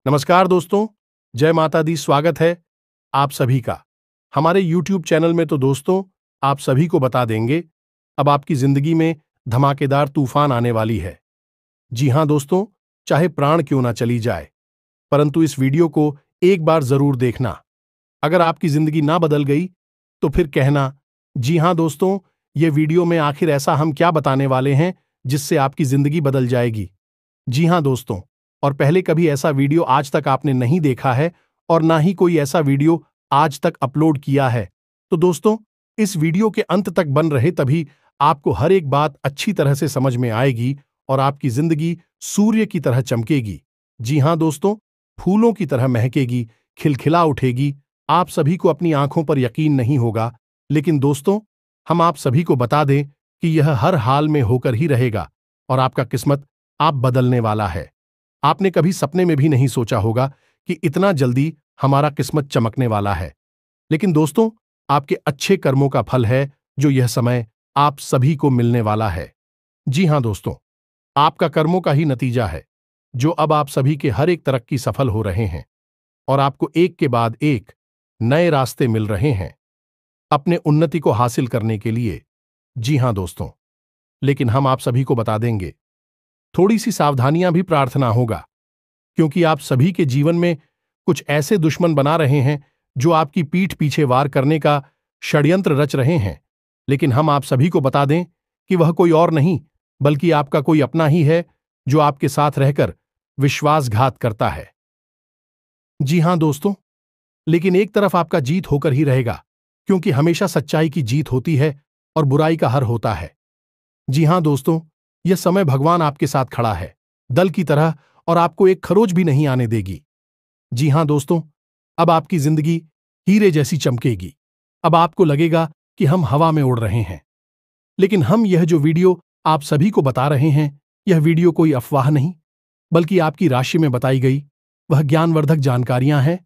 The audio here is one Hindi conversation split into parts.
नमस्कार दोस्तों, जय माता दी। स्वागत है आप सभी का हमारे YouTube चैनल में। तो दोस्तों, आप सभी को बता देंगे, अब आपकी जिंदगी में धमाकेदार तूफान आने वाली है। जी हां दोस्तों, चाहे प्राण क्यों ना चली जाए, परंतु इस वीडियो को एक बार जरूर देखना। अगर आपकी जिंदगी ना बदल गई तो फिर कहना। जी हां दोस्तों, ये वीडियो में आखिर ऐसा हम क्या बताने वाले हैं जिससे आपकी जिंदगी बदल जाएगी। जी हां दोस्तों, और पहले कभी ऐसा वीडियो आज तक आपने नहीं देखा है और ना ही कोई ऐसा वीडियो आज तक अपलोड किया है, तो दोस्तों इस वीडियो के अंत तक बन रहे, तभी आपको हर एक बात अच्छी तरह से समझ में आएगी और आपकी जिंदगी सूर्य की तरह चमकेगी। जी हां दोस्तों, फूलों की तरह महकेगी, खिलखिला उठेगी। आप सभी को अपनी आंखों पर यकीन नहीं होगा, लेकिन दोस्तों हम आप सभी को बता दें कि यह हर हाल में होकर ही रहेगा और आपका किस्मत आप बदलने वाला है। आपने कभी सपने में भी नहीं सोचा होगा कि इतना जल्दी हमारा किस्मत चमकने वाला है, लेकिन दोस्तों आपके अच्छे कर्मों का फल है जो यह समय आप सभी को मिलने वाला है। जी हां दोस्तों, आपका कर्मों का ही नतीजा है जो अब आप सभी के हर एक तरक्की सफल हो रहे हैं और आपको एक के बाद एक नए रास्ते मिल रहे हैं अपने उन्नति को हासिल करने के लिए। जी हां दोस्तों, लेकिन हम आप सभी को बता देंगे, थोड़ी सी सावधानियां भी प्रार्थना होगा, क्योंकि आप सभी के जीवन में कुछ ऐसे दुश्मन बना रहे हैं जो आपकी पीठ पीछे वार करने का षड्यंत्र रच रहे हैं। लेकिन हम आप सभी को बता दें कि वह कोई और नहीं बल्कि आपका कोई अपना ही है जो आपके साथ रहकर विश्वासघात करता है। जी हां दोस्तों, लेकिन एक तरफ आपका जीत होकर ही रहेगा, क्योंकि हमेशा सच्चाई की जीत होती है और बुराई का हर होता है। जी हां दोस्तों, यह समय भगवान आपके साथ खड़ा है दल की तरह और आपको एक खरोच भी नहीं आने देगी। जी हां दोस्तों, अब आपकी जिंदगी हीरे जैसी चमकेगी। अब आपको लगेगा कि हम हवा में उड़ रहे हैं। लेकिन हम यह जो वीडियो आप सभी को बता रहे हैं, यह वीडियो कोई अफवाह नहीं बल्कि आपकी राशि में बताई गई वह ज्ञानवर्धक जानकारियां हैं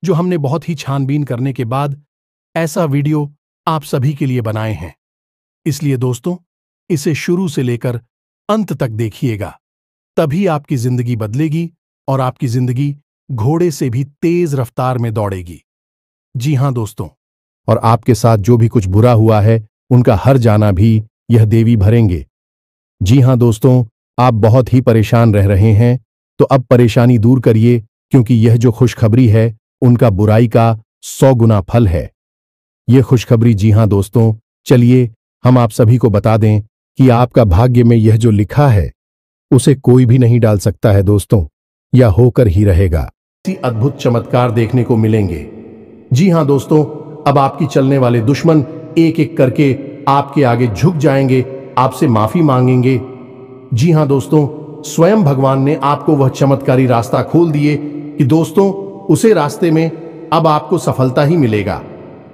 जो हमने बहुत ही छानबीन करने के बाद ऐसा वीडियो आप सभी के लिए बनाए हैं। इसलिए दोस्तों इसे शुरू से लेकर अंत तक देखिएगा, तभी आपकी जिंदगी बदलेगी और आपकी जिंदगी घोड़े से भी तेज रफ्तार में दौड़ेगी। जी हां दोस्तों, और आपके साथ जो भी कुछ बुरा हुआ है उनका हर जाना भी यह देवी भरेंगे। जी हां दोस्तों, आप बहुत ही परेशान रह रहे हैं, तो अब परेशानी दूर करिए, क्योंकि यह जो खुशखबरी है उनका बुराई का 100 गुना फल है। यह खुशखबरी, जी हां दोस्तों, चलिए हम आप सभी को बता दें कि आपका भाग्य में यह जो लिखा है उसे कोई भी नहीं डाल सकता है दोस्तों, यह होकर ही रहेगा। ऐसी अद्भुत चमत्कार देखने को मिलेंगे। जी हां दोस्तों, अब आपकी चलने वाले दुश्मन एक एक करके आपके आगे झुक जाएंगे, आपसे माफी मांगेंगे। जी हां दोस्तों, स्वयं भगवान ने आपको वह चमत्कारी रास्ता खोल दिए कि दोस्तों उसे रास्ते में अब आपको सफलता ही मिलेगा,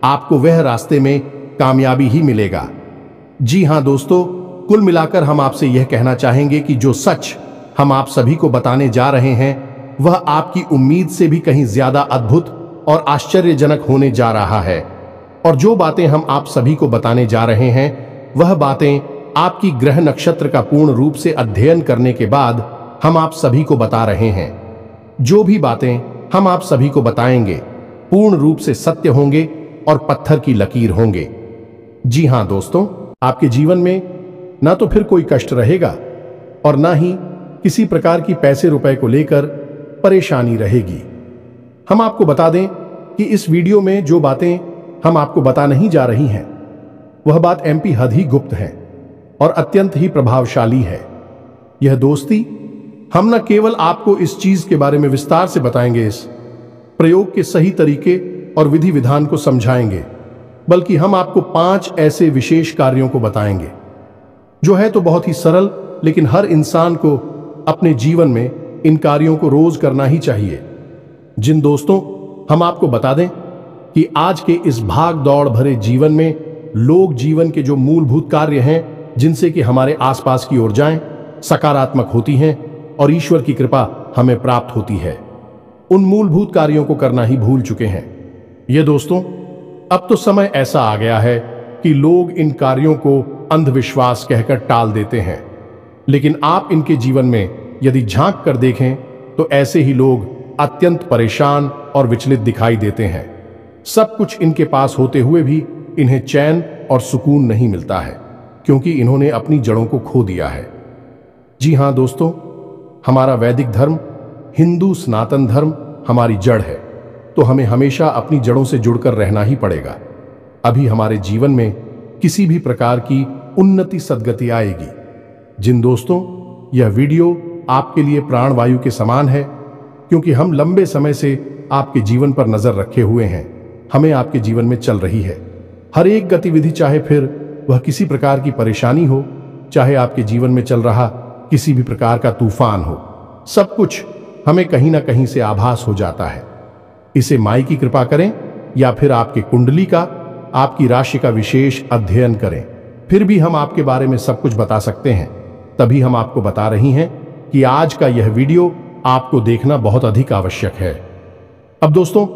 आपको वह रास्ते में कामयाबी ही मिलेगा। जी हां दोस्तों, कुल मिलाकर हम आपसे यह कहना चाहेंगे कि जो सच हम आप सभी को बताने जा रहे हैं वह आपकी उम्मीद से भी कहीं ज्यादा अद्भुत और आश्चर्यजनक होने जा रहा है। और जो बातें हम आप सभी को बताने जा रहे हैं वह बातें आपकी ग्रह नक्षत्र का पूर्ण रूप से अध्ययन करने के बाद हम आप सभी को बता रहे हैं। जो भी बातें हम आप सभी को बताएंगे पूर्ण रूप से सत्य होंगे और पत्थर की लकीर होंगे। जी हां दोस्तों, आपके जीवन में ना तो फिर कोई कष्ट रहेगा और ना ही किसी प्रकार की पैसे रुपए को लेकर परेशानी रहेगी। हम आपको बता दें कि इस वीडियो में जो बातें हम आपको बता नहीं जा रही हैं वह बात MP हद ही गुप्त है और अत्यंत ही प्रभावशाली है। यह दोस्ती हम न केवल आपको इस चीज के बारे में विस्तार से बताएंगे, इस प्रयोग के सही तरीके और विधि विधान को समझाएंगे, बल्कि हम आपको 5 ऐसे विशेष कार्यों को बताएंगे जो है तो बहुत ही सरल, लेकिन हर इंसान को अपने जीवन में इन कार्यों को रोज करना ही चाहिए। जिन दोस्तों हम आपको बता दें कि आज के इस भाग दौड़ भरे जीवन में लोग जीवन के जो मूलभूत कार्य हैं जिनसे कि हमारे आसपास की ऊर्जाएं सकारात्मक होती हैं और ईश्वर की कृपा हमें प्राप्त होती है, उन मूलभूत कार्यों को करना ही भूल चुके हैं। ये दोस्तों, अब तो समय ऐसा आ गया है कि लोग इन कार्यों को अंधविश्वास कहकर टाल देते हैं, लेकिन आप इनके जीवन में यदि झांक कर देखें तो ऐसे ही लोग अत्यंत परेशान और विचलित दिखाई देते हैं। सब कुछ इनके पास होते हुए भी इन्हें चैन और सुकून नहीं मिलता है, क्योंकि इन्होंने अपनी जड़ों को खो दिया है। जी हां दोस्तों, हमारा वैदिक धर्म, हिंदू सनातन धर्म हमारी जड़ है, तो हमें हमेशा अपनी जड़ों से जुड़कर रहना ही पड़ेगा। अभी हमारे जीवन में किसी भी प्रकार की उन्नति सद्गति आएगी। जिन दोस्तों, यह वीडियो आपके लिए प्राणवायु के समान है, क्योंकि हम लंबे समय से आपके जीवन पर नजर रखे हुए हैं। हमें आपके जीवन में चल रही है हर एक गतिविधि, चाहे फिर वह किसी प्रकार की परेशानी हो, चाहे आपके जीवन में चल रहा किसी भी प्रकार का तूफान हो, सब कुछ हमें कहीं ना कहीं से आभास हो जाता है। इसे माई की कृपा करें या फिर आपके कुंडली का, आपकी राशि का विशेष अध्ययन करें, फिर भी हम आपके बारे में सब कुछ बता सकते हैं। तभी हम आपको बता रही हैं कि आज का यह वीडियो आपको देखना बहुत अधिक आवश्यक है। अब दोस्तों,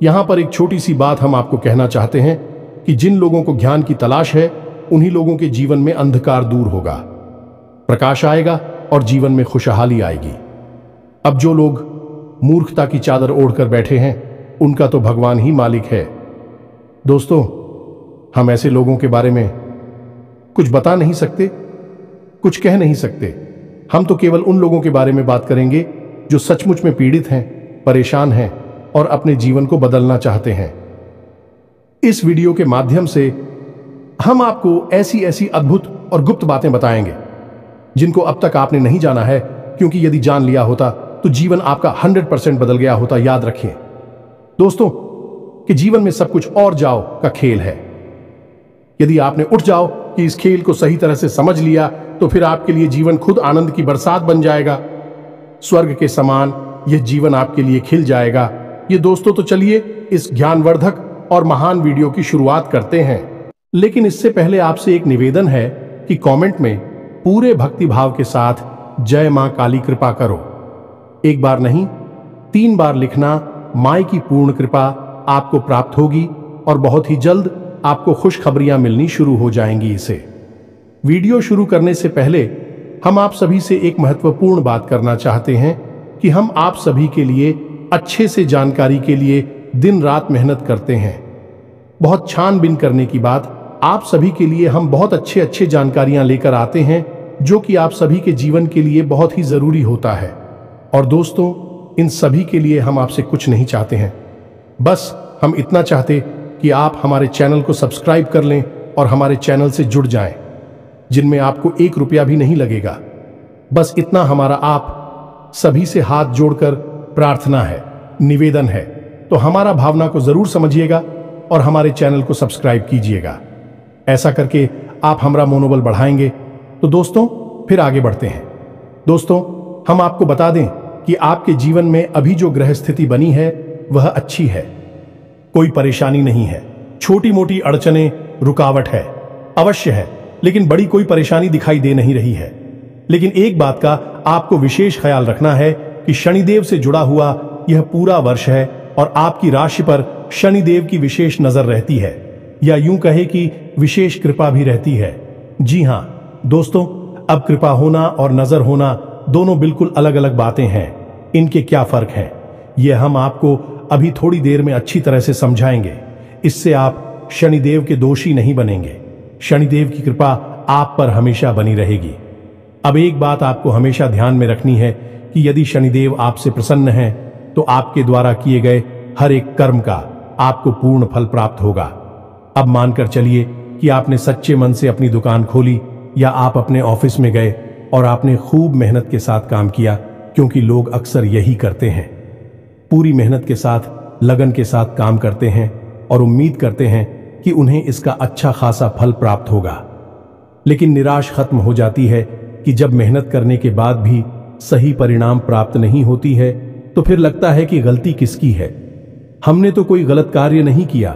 यहां पर एक छोटी सी बात हम आपको कहना चाहते हैं कि जिन लोगों को ज्ञान की तलाश है, उन्हीं लोगों के जीवन में अंधकार दूर होगा, प्रकाश आएगा और जीवन में खुशहाली आएगी। अब जो लोग मूर्खता की चादर ओढ़कर बैठे हैं, उनका तो भगवान ही मालिक है। दोस्तों, हम ऐसे लोगों के बारे में कुछ बता नहीं सकते, कुछ कह नहीं सकते। हम तो केवल उन लोगों के बारे में बात करेंगे जो सचमुच में पीड़ित हैं, परेशान हैं और अपने जीवन को बदलना चाहते हैं। इस वीडियो के माध्यम से हम आपको ऐसी ऐसी अद्भुत और गुप्त बातें बताएंगे जिनको अब तक आपने नहीं जाना है, क्योंकि यदि जान लिया होता तो जीवन आपका 100% बदल गया होता। याद रखिए दोस्तों कि जीवन में सब कुछ और जाओ का खेल है। यदि आपने उठ जाओ कि इस खेल को सही तरह से समझ लिया, तो फिर आपके लिए जीवन खुद आनंद की बरसात बन जाएगा। स्वर्ग के समान यह जीवन आपके लिए खिल जाएगा। ये दोस्तों, तो चलिए इस ज्ञानवर्धक और महान वीडियो की शुरुआत करते हैं। लेकिन इससे पहले आपसे एक निवेदन है कि कमेंट में पूरे भक्ति भाव के साथ जय मां काली कृपा करो। एक बार नहीं, 3 बार लिखना। माई की पूर्ण कृपा आपको प्राप्त होगी और बहुत ही जल्द आपको खुशखबरियां मिलनी शुरू हो जाएंगी। इसे वीडियो शुरू करने से पहले हम आप सभी से एक महत्वपूर्ण बात करना चाहते हैं कि हम आप सभी के लिए अच्छे से जानकारी के लिए दिन रात मेहनत करते हैं। बहुत छानबीन करने की बात, आप सभी के लिए हम बहुत अच्छे जानकारियां लेकर आते हैं, जो कि आप सभी के जीवन के लिए बहुत ही जरूरी होता है। और दोस्तों, इन सभी के लिए हम आपसे कुछ नहीं चाहते हैं, बस हम इतना चाहते कि आप हमारे चैनल को सब्सक्राइब कर लें और हमारे चैनल से जुड़ जाएं, जिनमें आपको 1 रुपया भी नहीं लगेगा। बस इतना हमारा आप सभी से हाथ जोड़कर प्रार्थना है, निवेदन है। तो हमारा भावना को जरूर समझिएगा और हमारे चैनल को सब्सक्राइब कीजिएगा। ऐसा करके आप हमारा मनोबल बढ़ाएंगे। तो दोस्तों, फिर आगे बढ़ते हैं। दोस्तों, हम आपको बता दें कि आपके जीवन में अभी जो ग्रह स्थिति बनी है वह अच्छी है, कोई परेशानी नहीं है। छोटी मोटी अड़चने, रुकावट है, अवश्य है, लेकिन बड़ी कोई परेशानी दिखाई दे नहीं रही है। लेकिन एक बात का आपको विशेष ख्याल रखना है कि शनिदेव से जुड़ा हुआ यह पूरा वर्ष है और आपकी राशि पर शनिदेव की विशेष नजर रहती है, या यूं कहे कि विशेष कृपा भी रहती है। जी हां दोस्तों, अब कृपा होना और नजर होना दोनों बिल्कुल अलग अलग बातें हैं। इनके क्या फर्क है, यह हम आपको अभी थोड़ी देर में अच्छी तरह से समझाएंगे। इससे आप शनिदेव के दोषी नहीं बनेंगे। शनिदेव की कृपा आप पर हमेशा बनी रहेगी। अब एक बात आपको हमेशा ध्यान में रखनी है कि यदि शनिदेव आपसे प्रसन्न हैं, तो आपके द्वारा किए गए हर एक कर्म का आपको पूर्ण फल प्राप्त होगा। अब मानकर चलिए कि आपने सच्चे मन से अपनी दुकान खोली, या आप अपने ऑफिस में गए और आपने खूब मेहनत के साथ काम किया, क्योंकि लोग अक्सर यही करते हैं, पूरी मेहनत के साथ, लगन के साथ काम करते हैं और उम्मीद करते हैं कि उन्हें इसका अच्छा खासा फल प्राप्त होगा। लेकिन निराश खत्म हो जाती है कि जब मेहनत करने के बाद भी सही परिणाम प्राप्त नहीं होती है, तो फिर लगता है कि गलती किसकी है। हमने तो कोई गलत कार्य नहीं किया,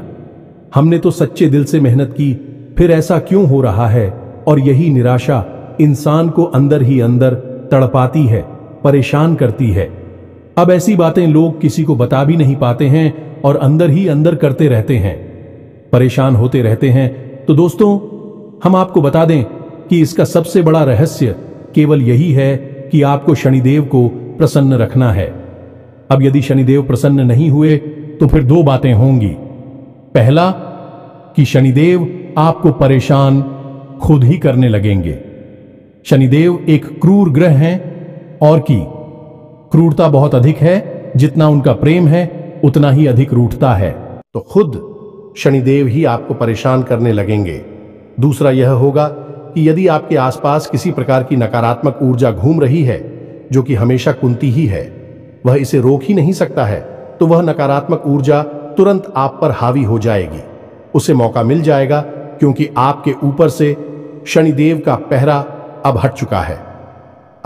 हमने तो सच्चे दिल से मेहनत की, फिर ऐसा क्यों हो रहा है। और यही निराशा इंसान को अंदर ही अंदर तड़पाती है, परेशान करती है। अब ऐसी बातें लोग किसी को बता भी नहीं पाते हैं और अंदर ही अंदर करते रहते हैं, परेशान होते रहते हैं। तो दोस्तों, हम आपको बता दें कि इसका सबसे बड़ा रहस्य केवल यही है कि आपको शनिदेव को प्रसन्न रखना है। अब यदि शनिदेव प्रसन्न नहीं हुए तो फिर दो बातें होंगी। पहला कि शनिदेव आपको परेशान खुद ही करने लगेंगे। शनिदेव एक क्रूर ग्रह हैं और की क्रूरता बहुत अधिक है। जितना उनका प्रेम है उतना ही अधिक रूठता है। तो खुद शनिदेव ही आपको परेशान करने लगेंगे। दूसरा यह होगा कि यदि आपके आसपास किसी प्रकार की नकारात्मक ऊर्जा घूम रही है जो कि हमेशा कुंती ही है, वह इसे रोक ही नहीं सकता है, तो वह नकारात्मक ऊर्जा तुरंत आप पर हावी हो जाएगी। उसे मौका मिल जाएगा क्योंकि आपके ऊपर से शनिदेव का पहरा अब हट चुका है।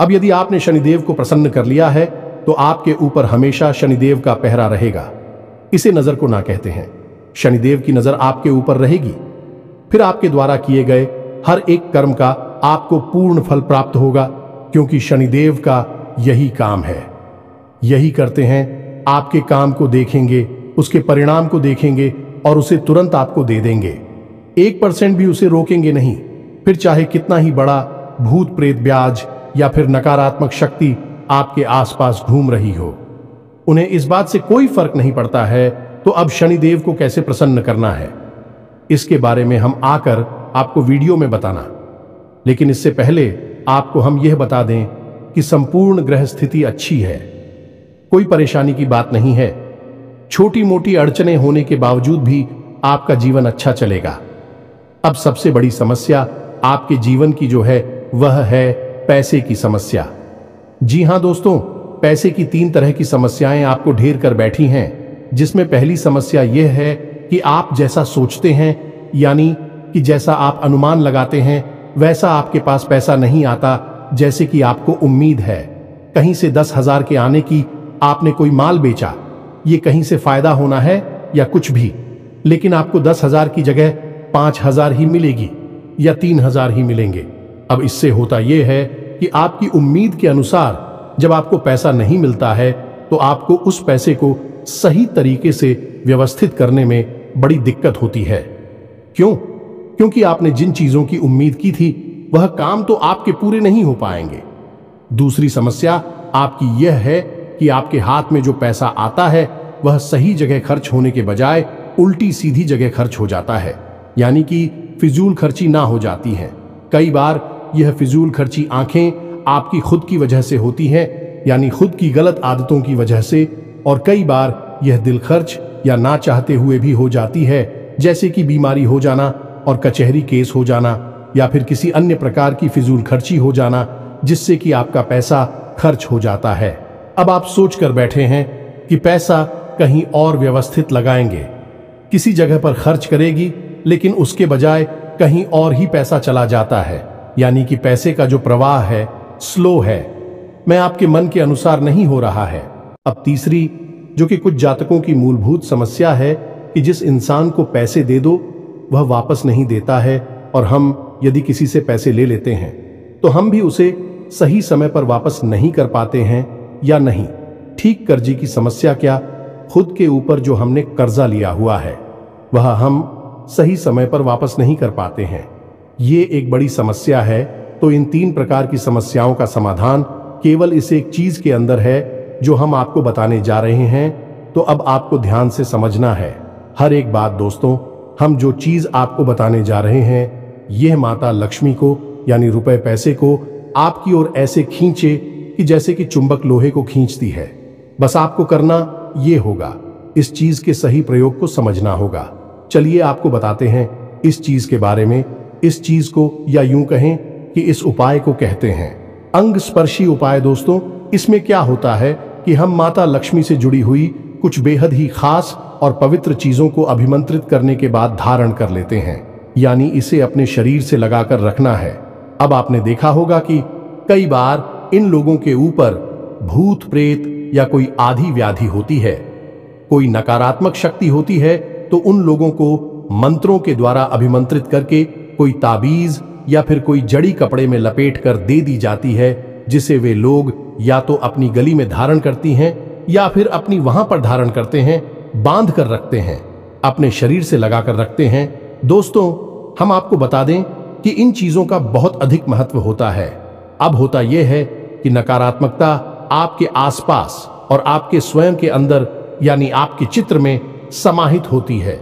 अब यदि आपने शनिदेव को प्रसन्न कर लिया है तो आपके ऊपर हमेशा शनिदेव का पहरा रहेगा। इसे नजर को ना कहते हैं। शनिदेव की नजर आपके ऊपर रहेगी। फिर आपके द्वारा किए गए हर एक कर्म का आपको पूर्ण फल प्राप्त होगा, क्योंकि शनिदेव का यही काम है। यही करते हैं, आपके काम को देखेंगे, उसके परिणाम को देखेंगे और उसे तुरंत आपको दे देंगे। 1% भी उसे रोकेंगे नहीं। फिर चाहे कितना ही बड़ा भूत प्रेत ब्याज या फिर नकारात्मक शक्ति आपके आसपास घूम रही हो, उन्हें इस बात से कोई फर्क नहीं पड़ता है। तो अब शनिदेव को कैसे प्रसन्न करना है, इसके बारे में हम आकर आपको वीडियो में बताना। लेकिन इससे पहले आपको हम यह बता दें कि संपूर्ण ग्रह स्थिति अच्छी है। कोई परेशानी की बात नहीं है। छोटी मोटी अड़चनें होने के बावजूद भी आपका जीवन अच्छा चलेगा। अब सबसे बड़ी समस्या आपके जीवन की जो है वह है पैसे की समस्या। जी हां दोस्तों, पैसे की 3 तरह की समस्याएं आपको ढेर कर बैठी हैं, जिसमें पहली समस्या यह है कि आप जैसा सोचते हैं, यानी कि जैसा आप अनुमान लगाते हैं वैसा आपके पास पैसा नहीं आता जैसे कि आपको उम्मीद है। कहीं से 10,000 के आने की आपने कोई माल बेचा, ये कहीं से फायदा होना है या कुछ भी, लेकिन आपको 10,000 की जगह 5,000 ही मिलेगी या 3,000 ही मिलेंगे। अब इससे होता यह है कि आपकी उम्मीद के अनुसार जब आपको पैसा नहीं मिलता है तो आपको उस पैसे को सही तरीके से व्यवस्थित करने में बड़ी दिक्कत होती है। क्यों? क्योंकि आपने जिन चीजों की उम्मीद की थी वह काम तो आपके पूरे नहीं हो पाएंगे। दूसरी समस्या आपकी यह है कि आपके हाथ में जो पैसा आता है वह सही जगह खर्च होने के बजाय उल्टी सीधी जगह खर्च हो जाता है, यानी कि फिजूल खर्ची ना हो जाती है। कई बार यह फिजूल खर्ची आंखें आपकी खुद की वजह से होती हैं, यानी खुद की गलत आदतों की वजह से, और कई बार यह दिल खर्च या ना चाहते हुए भी हो जाती है, जैसे कि बीमारी हो जाना और कचहरी केस हो जाना या फिर किसी अन्य प्रकार की फिजूल खर्ची हो जाना, जिससे कि आपका पैसा खर्च हो जाता है। अब आप सोच कर बैठे हैं कि पैसा कहीं और व्यवस्थित लगाएंगे, किसी जगह पर खर्च करेगी, लेकिन उसके बजाय कहीं और ही पैसा चला जाता है, यानी कि पैसे का जो प्रवाह है स्लो है, मैं आपके मन के अनुसार नहीं हो रहा है। अब तीसरी, जो कि कुछ जातकों की मूलभूत समस्या है, कि जिस इंसान को पैसे दे दो वह वापस नहीं देता है, और हम यदि किसी से पैसे ले लेते हैं तो हम भी उसे सही समय पर वापस नहीं कर पाते हैं या नहीं। ठीक कर्जे की समस्या क्या, खुद के ऊपर जो हमने कर्जा लिया हुआ है वह हम सही समय पर वापस नहीं कर पाते हैं, ये एक बड़ी समस्या है। तो इन 3 प्रकार की समस्याओं का समाधान केवल इस एक चीज के अंदर है जो हम आपको बताने जा रहे हैं। तो अब आपको ध्यान से समझना है हर एक बात। दोस्तों, हम जो चीज आपको बताने जा रहे हैं यह माता लक्ष्मी को, यानी रुपए पैसे को आपकी ओर ऐसे खींचे कि जैसे कि चुंबक लोहे को खींचती है। बस आपको करना यह होगा, इस चीज के सही प्रयोग को समझना होगा। चलिए आपको बताते हैं इस चीज के बारे में। इस चीज को, या यूं कहें कि इस उपाय को कहते हैं अंग स्पर्शी उपाय। दोस्तों, इसमें क्या होता है कि हम माता लक्ष्मी से जुड़ी हुई कुछ बेहद ही खास और पवित्र चीजों को अभिमंत्रित करने के बाद धारण कर लेते हैं, यानी इसे अपने शरीर से लगाकर रखना है। अब आपने देखा होगा कि कई बार इन लोगों के ऊपर भूत प्रेत या कोई आधी व्याधि होती है, कोई नकारात्मक शक्ति होती है, तो उन लोगों को मंत्रों के द्वारा अभिमंत्रित करके कोई ताबीज या फिर कोई जड़ी कपड़े में लपेट कर दे दी जाती है, जिसे वे लोग या तो अपनी गली में धारण करती हैं या फिर अपनी वहां पर धारण करते हैं, बांध कर रखते हैं, अपने शरीर से लगाकर रखते हैं। दोस्तों, हम आपको बता दें कि इन चीजों का बहुत अधिक महत्व होता है। अब होता यह है कि नकारात्मकता आपके आसपास और आपके स्वयं के अंदर यानी आपके चित्र में समाहित होती है।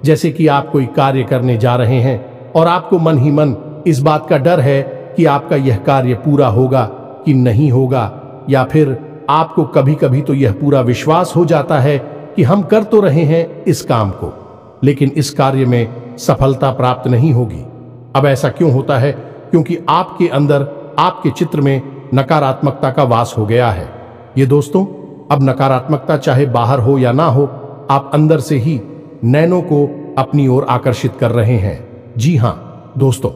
जैसे कि आप कोई कार्य करने जा रहे हैं और आपको मन ही मन इस बात का डर है कि आपका यह कार्य पूरा होगा कि नहीं होगा, या फिर आपको कभी कभी तो यह पूरा विश्वास हो जाता है कि हम कर तो रहे हैं इस काम को, लेकिन इस कार्य में सफलता प्राप्त नहीं होगी। अब ऐसा क्यों होता है? क्योंकि आपके अंदर, आपके चित्र में नकारात्मकता का वास हो गया है। ये दोस्तों, अब नकारात्मकता चाहे बाहर हो या ना हो, आप अंदर से ही नैनों को अपनी ओर आकर्षित कर रहे हैं। जी हां दोस्तों,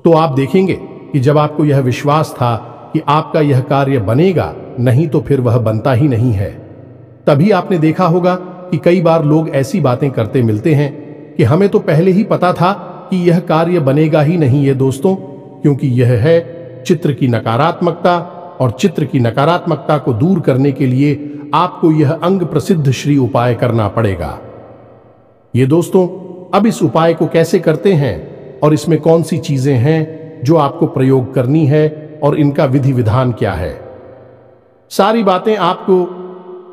तो आप देखेंगे कि जब आपको यह विश्वास था कि आपका यह कार्य बनेगा, नहीं तो फिर वह बनता ही नहीं है। तभी आपने देखा होगा कि कई बार लोग ऐसी बातें करते मिलते हैं कि हमें तो पहले ही पता था कि यह कार्य बनेगा ही नहीं। ये दोस्तों, क्योंकि यह है चित्र की नकारात्मकता, और चित्र की नकारात्मकता को दूर करने के लिए आपको यह अंग प्रसिद्ध श्री उपाय करना पड़ेगा। ये दोस्तों, अब इस उपाय को कैसे करते हैं और इसमें कौन सी चीजें हैं जो आपको प्रयोग करनी है और इनका विधि विधान क्या है, सारी बातें आपको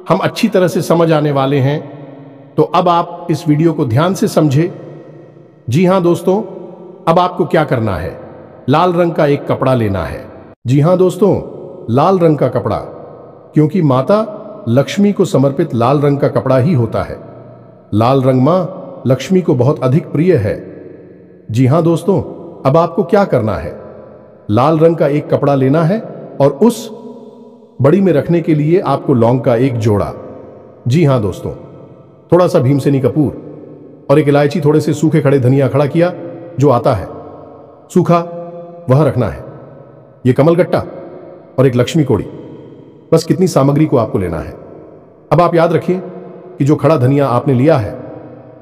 हम अच्छी तरह से समझ आने वाले हैं। तो अब आप इस वीडियो को ध्यान से समझे। जी हां दोस्तों, अब आपको क्या करना है, लाल रंग का एक कपड़ा लेना है। जी हां दोस्तों, लाल रंग का कपड़ा, क्योंकि माता लक्ष्मी को समर्पित लाल रंग का कपड़ा ही होता है। लाल रंग मां लक्ष्मी को बहुत अधिक प्रिय है। जी हां दोस्तों, अब आपको क्या करना है, लाल रंग का एक कपड़ा लेना है और उस बड़ी में रखने के लिए आपको लौंग का एक जोड़ा, जी हां दोस्तों, थोड़ा सा भीमसेनी कपूर और एक इलायची, थोड़े से सूखे खड़े धनिया खड़ा किया जो आता है सूखा, वह रखना है। यह कमलगट्टा और एक लक्ष्मी कोड़ी, बस कितनी सामग्री को आपको लेना है। अब आप याद रखिए कि जो खड़ा धनिया आपने लिया है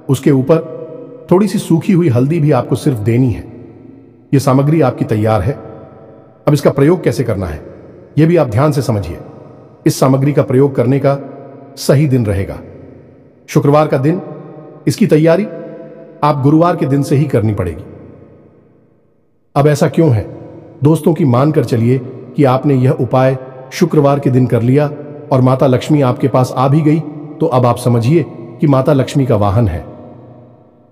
उसके ऊपर थोड़ी सी सूखी हुई हल्दी भी आपको सिर्फ देनी है। यह सामग्री आपकी तैयार है। अब इसका प्रयोग कैसे करना है यह भी आप ध्यान से समझिए। इस सामग्री का प्रयोग करने का सही दिन रहेगा शुक्रवार का दिन। इसकी तैयारी आप गुरुवार के दिन से ही करनी पड़ेगी। अब ऐसा क्यों है दोस्तों कि मानकर चलिए कि आपने यह उपाय शुक्रवार के दिन कर लिया और माता लक्ष्मी आपके पास आ भी गई, तो अब आप समझिए कि माता लक्ष्मी का वाहन है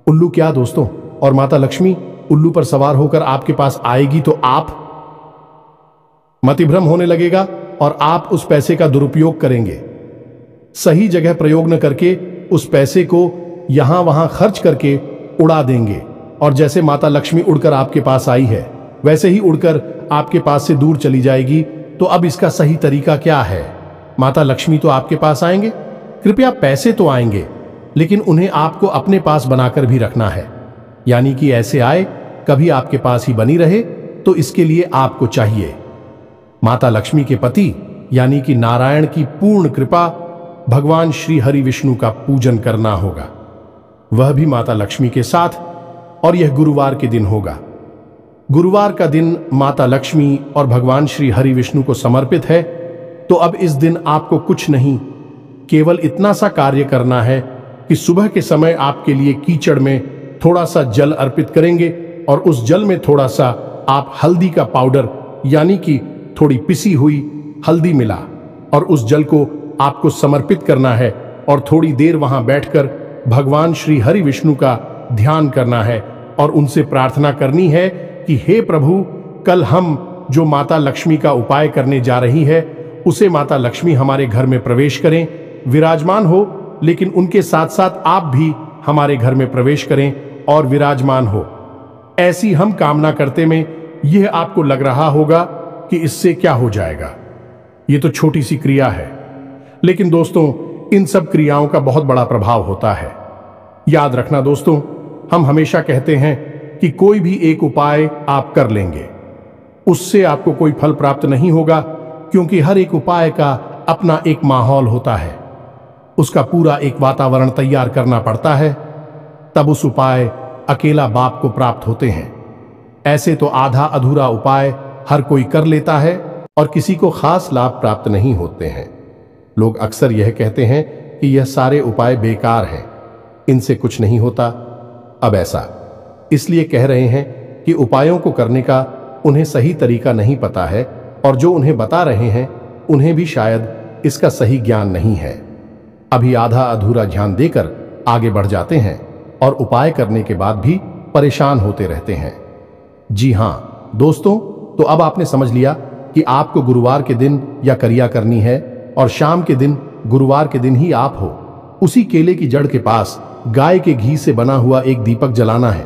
उल्लू। क्या दोस्तों, और माता लक्ष्मी उल्लू पर सवार होकर आपके पास आएगी तो आप मतिभ्रम होने लगेगा और आप उस पैसे का दुरुपयोग करेंगे। सही जगह प्रयोग न करके उस पैसे को यहां वहां खर्च करके उड़ा देंगे, और जैसे माता लक्ष्मी उड़कर आपके पास आई है वैसे ही उड़कर आपके पास से दूर चली जाएगी। तो अब इसका सही तरीका क्या है? माता लक्ष्मी तो आपके पास आएंगे, कृपया पैसे तो आएंगे, लेकिन उन्हें आपको अपने पास बनाकर भी रखना है, यानी कि ऐसे आए कभी आपके पास ही बनी रहे। तो इसके लिए आपको चाहिए माता लक्ष्मी के पति यानी कि नारायण की पूर्ण कृपा, भगवान श्री हरि विष्णु का पूजन करना होगा, वह भी माता लक्ष्मी के साथ, और यह गुरुवार के दिन होगा। गुरुवार का दिन माता लक्ष्मी और भगवान श्री हरि विष्णु को समर्पित है। तो अब इस दिन आपको कुछ नहीं, केवल इतना सा कार्य करना है कि सुबह के समय आपके लिए कीचड़ में थोड़ा सा जल अर्पित करेंगे और उस जल में थोड़ा सा आप हल्दी का पाउडर यानी कि थोड़ी पिसी हुई हल्दी मिला, और उस जल को आपको समर्पित करना है और थोड़ी देर वहां बैठकर भगवान श्री हरि विष्णु का ध्यान करना है और उनसे प्रार्थना करनी है कि हे प्रभु, कल हम जो माता लक्ष्मी का उपाय करने जा रही है उसे माता लक्ष्मी हमारे घर में प्रवेश करें, विराजमान हो, लेकिन उनके साथ साथ आप भी हमारे घर में प्रवेश करें और विराजमान हो। ऐसी हम कामना करते में यह आपको लग रहा होगा कि इससे क्या हो जाएगा, ये तो छोटी सी क्रिया है, लेकिन दोस्तों इन सब क्रियाओं का बहुत बड़ा प्रभाव होता है। याद रखना दोस्तों, हम हमेशा कहते हैं कि कोई भी एक उपाय आप कर लेंगे उससे आपको कोई फल प्राप्त नहीं होगा, क्योंकि हर एक उपाय का अपना एक माहौल होता है, उसका पूरा एक वातावरण तैयार करना पड़ता है, तब उस उपाय अकेला बाप को प्राप्त होते हैं। ऐसे तो आधा अधूरा उपाय हर कोई कर लेता है और किसी को खास लाभ प्राप्त नहीं होते हैं। लोग अक्सर यह कहते हैं कि यह सारे उपाय बेकार हैं, इनसे कुछ नहीं होता। अब ऐसा इसलिए कह रहे हैं कि उपायों को करने का उन्हें सही तरीका नहीं पता है, और जो उन्हें बता रहे हैं उन्हें भी शायद इसका सही ज्ञान नहीं है। अभी आधा अधूरा ध्यान देकर आगे बढ़ जाते हैं और उपाय करने के बाद भी परेशान होते रहते हैं। जी हाँ दोस्तों, तो अब आपने समझ लिया कि आपको गुरुवार के दिन या क्रिया करनी है और शाम के दिन गुरुवार के दिन ही आप हो उसी केले की जड़ के पास गाय के घी से बना हुआ एक दीपक जलाना है।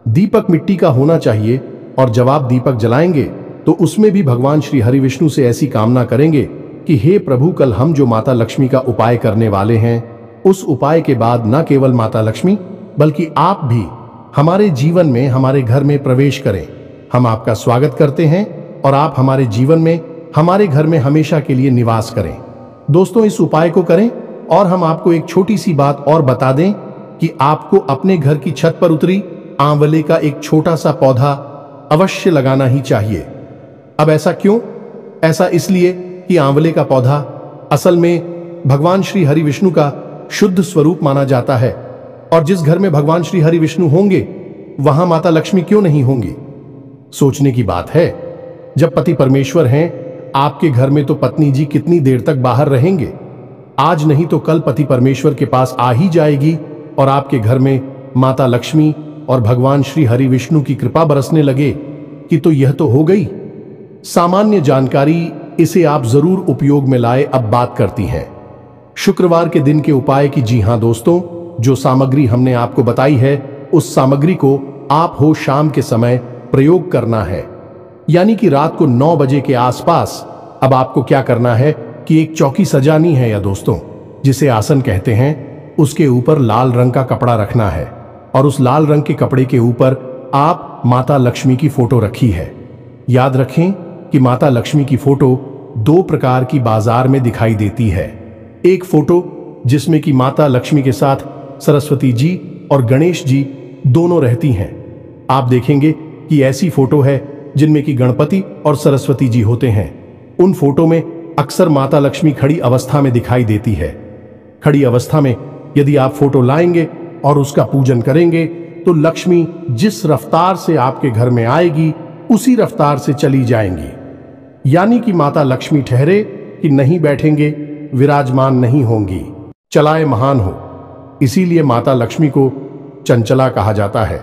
दीपक मिट्टी का होना चाहिए और जब आप दीपक जलाएंगे तो उसमें भी भगवान श्री हरि विष्णु से ऐसी कामना करेंगे कि हे प्रभु, कल हम जो माता लक्ष्मी का उपाय करने वाले हैं उस उपाय के बाद न केवल माता लक्ष्मी बल्कि आप भी हमारे जीवन में, हमारे घर में प्रवेश करें। हम आपका स्वागत करते हैं और आप हमारे जीवन में, हमारे घर में हमेशा के लिए निवास करें। दोस्तों, इस उपाय को करें और हम आपको एक छोटी सी बात और बता दें कि आपको अपने घर की छत पर उतरी आंवले का एक छोटा सा पौधा अवश्य लगाना ही चाहिए। अब ऐसा क्यों? ऐसा इसलिए कि आंवले का पौधा असल में भगवान श्री हरि विष्णु का शुद्ध स्वरूप माना जाता है और जिस घर में भगवान श्री हरि विष्णु होंगे वहां माता लक्ष्मी क्यों नहीं होंगी? सोचने की बात है। जब पति परमेश्वर हैं आपके घर में तो पत्नी जी कितनी देर तक बाहर रहेंगे? आज नहीं तो कल पति परमेश्वर के पास आ ही जाएगी और आपके घर में माता लक्ष्मी और भगवान श्री हरि विष्णु की कृपा बरसने लगे कि तो यह तो हो गई सामान्य जानकारी। इसे आप जरूर उपयोग में लाए। अब बात करती हैं शुक्रवार के दिन के उपाय की। जी हां दोस्तों, जो सामग्री हमने आपको बताई है उस सामग्री को आप हो शाम के समय प्रयोग करना है, यानी कि रात को 9 बजे के आसपास। अब आपको क्या करना है कि एक चौकी सजानी है या दोस्तों जिसे आसन कहते हैं, उसके ऊपर लाल रंग का कपड़ा रखना है और उस लाल रंग के कपड़े के ऊपर आप माता लक्ष्मी की फोटो रखी है। याद रखें कि माता लक्ष्मी की फोटो 2 प्रकार की बाजार में दिखाई देती है। एक फोटो जिसमें कि माता लक्ष्मी के साथ सरस्वती जी और गणेश जी दोनों रहती हैं। आप देखेंगे कि ऐसी फोटो है जिनमें कि गणपति और सरस्वती जी होते हैं। उन फोटो में अक्सर माता लक्ष्मी खड़ी अवस्था में दिखाई देती है। खड़ी अवस्था में यदि आप फोटो लाएंगे और उसका पूजन करेंगे तो लक्ष्मी जिस रफ्तार से आपके घर में आएगी उसी रफ्तार से चली जाएंगी, यानी कि माता लक्ष्मी ठहरे कि नहीं बैठेंगे, विराजमान नहीं होंगी, चलाए महान हो। इसीलिए माता लक्ष्मी को चंचला कहा जाता है।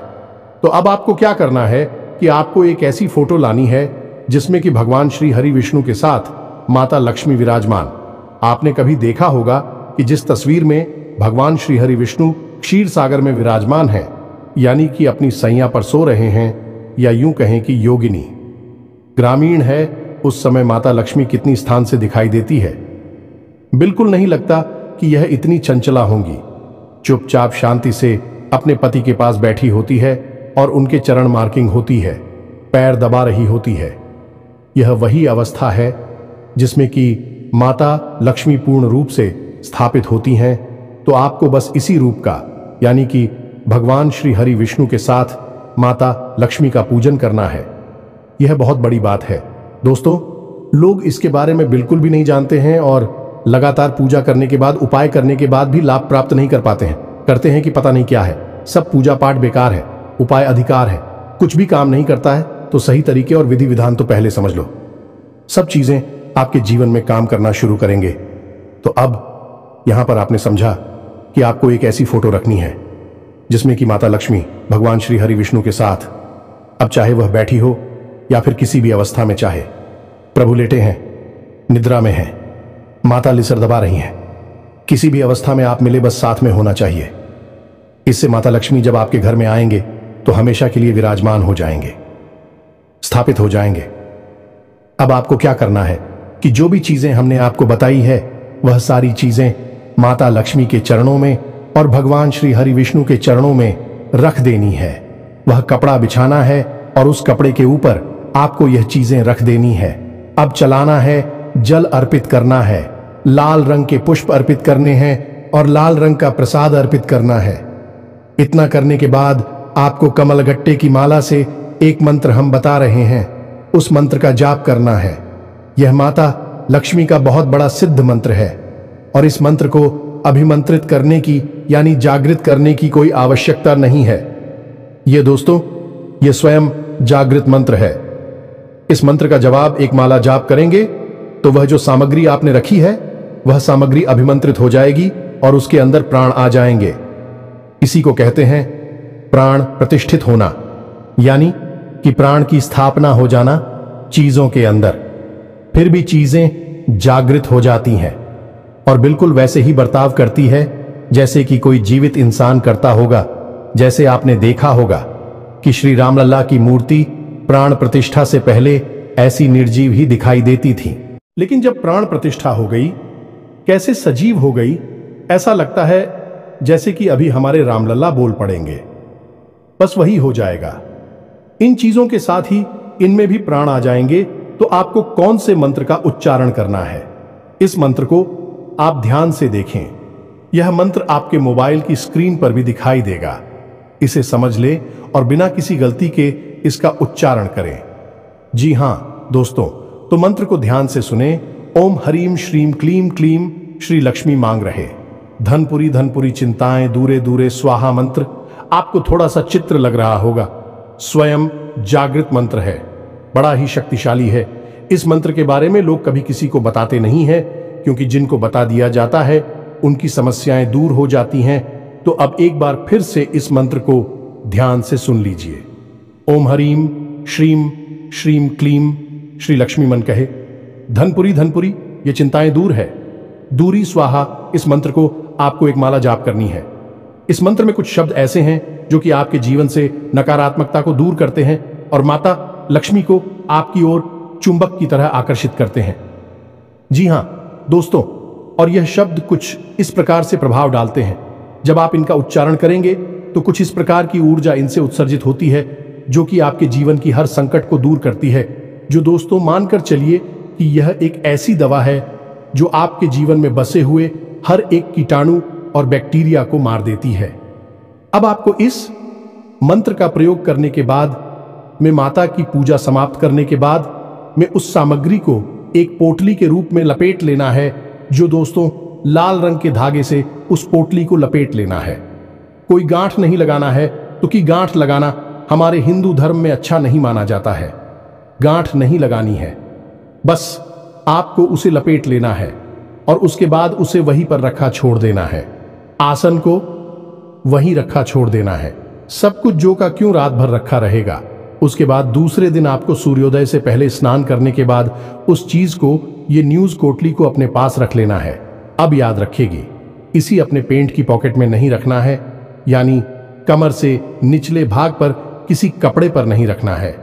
तो अब आपको क्या करना है कि आपको एक ऐसी फोटो लानी है जिसमें कि भगवान श्री हरि विष्णु के साथ माता लक्ष्मी विराजमान। आपने कभी देखा होगा कि जिस तस्वीर में भगवान श्री हरि विष्णु क्षीर सागर में विराजमान है, यानी कि अपनी सैया पर सो रहे हैं, या यूं कहें कि योगिनी ग्रामीण है, उस समय माता लक्ष्मी कितनी स्थान से दिखाई देती है। बिल्कुल नहीं लगता कि यह इतनी चंचला होंगी। चुपचाप शांति से अपने पति के पास बैठी होती है और उनके चरण मार्किंग होती है, पैर दबा रही होती है। यह वही अवस्था है जिसमें कि माता लक्ष्मी पूर्ण रूप से स्थापित होती हैं। तो आपको बस इसी रूप का, यानी कि भगवान श्री हरि विष्णु के साथ माता लक्ष्मी का पूजन करना है। यह बहुत बड़ी बात है दोस्तों। लोग इसके बारे में बिल्कुल भी नहीं जानते हैं और लगातार पूजा करने के बाद, उपाय करने के बाद भी लाभ प्राप्त नहीं कर पाते हैं। करते हैं कि पता नहीं क्या है, सब पूजा पाठ बेकार है, उपाय अधिकार है, कुछ भी काम नहीं करता है। तो सही तरीके और विधि विधान तो पहले समझ लो, सब चीजें आपके जीवन में काम करना शुरू करेंगे। तो अब यहां पर आपने समझा कि आपको एक ऐसी फोटो रखनी है जिसमें कि माता लक्ष्मी भगवान श्री हरि विष्णु के साथ, अब चाहे वह बैठी हो या फिर किसी भी अवस्था में, चाहे प्रभु लेटे हैं, निद्रा में हैं, माता लिसर दबा रही हैं, किसी भी अवस्था में आप मिले, बस साथ में होना चाहिए। इससे माता लक्ष्मी जब आपके घर में आएंगे तो हमेशा के लिए विराजमान हो जाएंगे, स्थापित हो जाएंगे। अब आपको क्या करना है कि जो भी चीजें हमने आपको बताई है वह सारी चीजें माता लक्ष्मी के चरणों में और भगवान श्री हरि विष्णु के चरणों में रख देनी है। वह कपड़ा बिछाना है और उस कपड़े के ऊपर आपको यह चीजें रख देनी है। अब चलाना है, जल अर्पित करना है, लाल रंग के पुष्प अर्पित करने हैं और लाल रंग का प्रसाद अर्पित करना है। इतना करने के बाद आपको कमलगट्टे की माला से एक मंत्र हम बता रहे हैं, उस मंत्र का जाप करना है। यह माता लक्ष्मी का बहुत बड़ा सिद्ध मंत्र है और इस मंत्र को अभिमंत्रित करने की, यानी जागृत करने की कोई आवश्यकता नहीं है। यह दोस्तों, यह स्वयं जागृत मंत्र है। इस मंत्र का जवाब एक माला जाप करेंगे तो वह जो सामग्री आपने रखी है वह सामग्री अभिमंत्रित हो जाएगी और उसके अंदर प्राण आ जाएंगे। इसी को कहते हैं प्राण प्रतिष्ठित होना, यानी कि प्राण की स्थापना हो जाना चीजों के अंदर। फिर भी चीजें जागृत हो जाती हैं और बिल्कुल वैसे ही बर्ताव करती है जैसे कि कोई जीवित इंसान करता होगा। जैसे आपने देखा होगा कि श्री रामलला की मूर्ति प्राण प्रतिष्ठा से पहले ऐसी निर्जीव ही दिखाई देती थी, लेकिन जब प्राण प्रतिष्ठा हो गई कैसे सजीव हो गई, ऐसा लगता है जैसे कि अभी हमारे रामलला बोल पड़ेंगे। बस वही हो जाएगा। इन चीजों के साथ ही इनमें भी प्राण आ जाएंगे। तो आपको कौन से मंत्र का उच्चारण करना है, इस मंत्र को आप ध्यान से देखें। यह मंत्र आपके मोबाइल की स्क्रीन पर भी दिखाई देगा। इसे समझ ले और बिना किसी गलती के इसका उच्चारण करें। जी हां दोस्तों, तो मंत्र को ध्यान से सुने। ओम हरीम श्रीम क्लीम क्लीम श्री लक्ष्मी मांग रहे, धनपुरी धनपुरी चिंताएं दूरे दूरे स्वाहा। मंत्र आपको थोड़ा सा चित्र लग रहा होगा, स्वयं जागृत मंत्र है, बड़ा ही शक्तिशाली है। इस मंत्र के बारे में लोग कभी किसी को बताते नहीं है, क्योंकि जिनको बता दिया जाता है उनकी समस्याएं दूर हो जाती हैं। तो अब एक बार फिर से इस मंत्र को ध्यान से सुन लीजिए। ओम हरीम श्रीम श्रीम क्लीम श्री लक्ष्मी मन कहे, धनपुरी धनपुरी ये चिंताएं दूर है, दूरी स्वाहा। इस मंत्र को आपको एक माला जाप करनी है। इस मंत्र में कुछ शब्द ऐसे हैं जो कि आपके जीवन से नकारात्मकता को दूर करते हैं और माता लक्ष्मी को आपकी ओर चुंबक की तरह आकर्षित करते हैं। जी हां दोस्तों, और यह शब्द कुछ इस प्रकार से प्रभाव डालते हैं, जब आप इनका उच्चारण करेंगे तो कुछ इस प्रकार की ऊर्जा इनसे उत्सर्जित होती है जो कि आपके जीवन की हर संकट को दूर करती है। जो दोस्तों मानकर चलिए कि यह एक ऐसी दवा है जो आपके जीवन में बसे हुए हर एक कीटाणु और बैक्टीरिया को मार देती है। अब आपको इस मंत्र का प्रयोग करने के बाद में माता की पूजा समाप्त करने के बाद में उस सामग्री को एक पोटली के रूप में लपेट लेना है। जो दोस्तों लाल रंग के धागे से उस पोटली को लपेट लेना है। कोई गांठ नहीं लगाना है, क्योंकि गांठ लगाना हमारे हिंदू धर्म में अच्छा नहीं माना जाता है। गांठ नहीं लगानी है, बस आपको उसे लपेट लेना है और उसके बाद उसे वहीं पर रखा छोड़ देना है। आसन को वहीं रखा छोड़ देना है। सब कुछ जो का क्यों रात भर रखा रहेगा। उसके बाद दूसरे दिन आपको सूर्योदय से पहले स्नान करने के बाद उस चीज को, ये न्यूज कोटली को अपने पास रख लेना है। अब याद रखेगी, इसी अपने पेंट की पॉकेट में नहीं रखना है, यानी कमर से निचले भाग पर किसी कपड़े पर नहीं रखना है।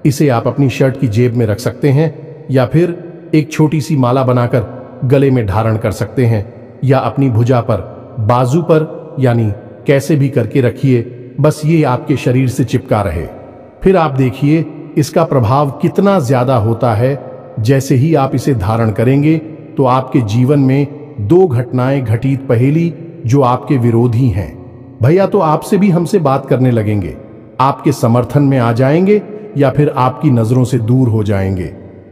इसे आप अपनी शर्ट की जेब में रख सकते हैं या फिर एक छोटी सी माला बनाकर गले में धारण कर सकते हैं या अपनी भुजा पर, बाजू पर, यानी कैसे भी करके रखिए, बस ये आपके शरीर से चिपका रहे। फिर आप देखिए इसका प्रभाव कितना ज्यादा होता है। जैसे ही आप इसे धारण करेंगे तो आपके जीवन में दो घटनाएं घटित पहेली जो आपके विरोधी हैं, भैया तो आपसे भी हमसे बात करने लगेंगे, आपके समर्थन में आ जाएंगे या फिर आपकी नजरों से दूर हो जाएंगे।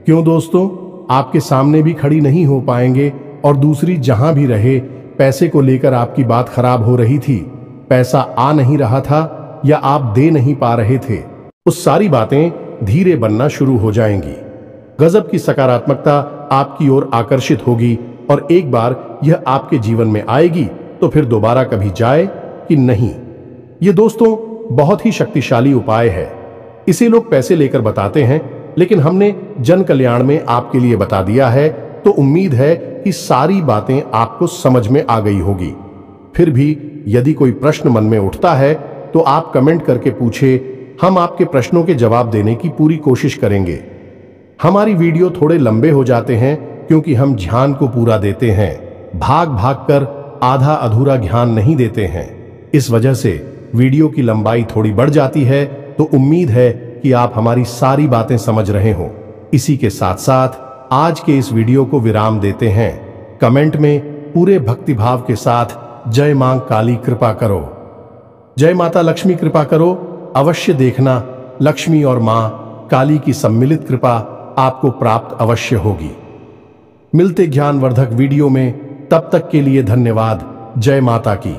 क्यों दोस्तों, आपके सामने भी खड़ी नहीं हो पाएंगे और दूसरी जहां भी रहे, पैसे को लेकर आपकी बात खराब हो रही थी, पैसा आ नहीं रहा था या आप दे नहीं पा रहे थे, उस सारी बातें धीरे बनना शुरू हो जाएंगी। गजब की सकारात्मकता आपकी ओर आकर्षित होगी और एक बार यह आपके जीवन में आएगी तो फिर दोबारा कभी जाए कि नहीं। ये दोस्तों बहुत ही शक्तिशाली उपाय है। इसे लोग पैसे लेकर बताते हैं, लेकिन हमने जन कल्याण में आपके लिए बता दिया है, तो उम्मीद है कि सारी बातें आपको समझ में आ गई होगी। फिर भी यदि कोई प्रश्न मन में उठता है तो आप कमेंट करके पूछे, हम आपके प्रश्नों के जवाब देने की पूरी कोशिश करेंगे। हमारी वीडियो थोड़े लंबे हो जाते हैं क्योंकि हम ध्यान को पूरा देते हैं, भाग भाग कर आधा अधूरा ज्ञान नहीं देते हैं। इस वजह से वीडियो की लंबाई थोड़ी बढ़ जाती है। तो उम्मीद है कि आप हमारी सारी बातें समझ रहे हो। इसी के साथ साथ आज के इस वीडियो को विराम देते हैं। कमेंट में पूरे भक्तिभाव के साथ जय मां काली कृपा करो, जय माता लक्ष्मी कृपा करो अवश्य देखना। लक्ष्मी और मां काली की सम्मिलित कृपा आपको प्राप्त अवश्य होगी। मिलते ज्ञानवर्धक वीडियो में, तब तक के लिए धन्यवाद। जय माता की।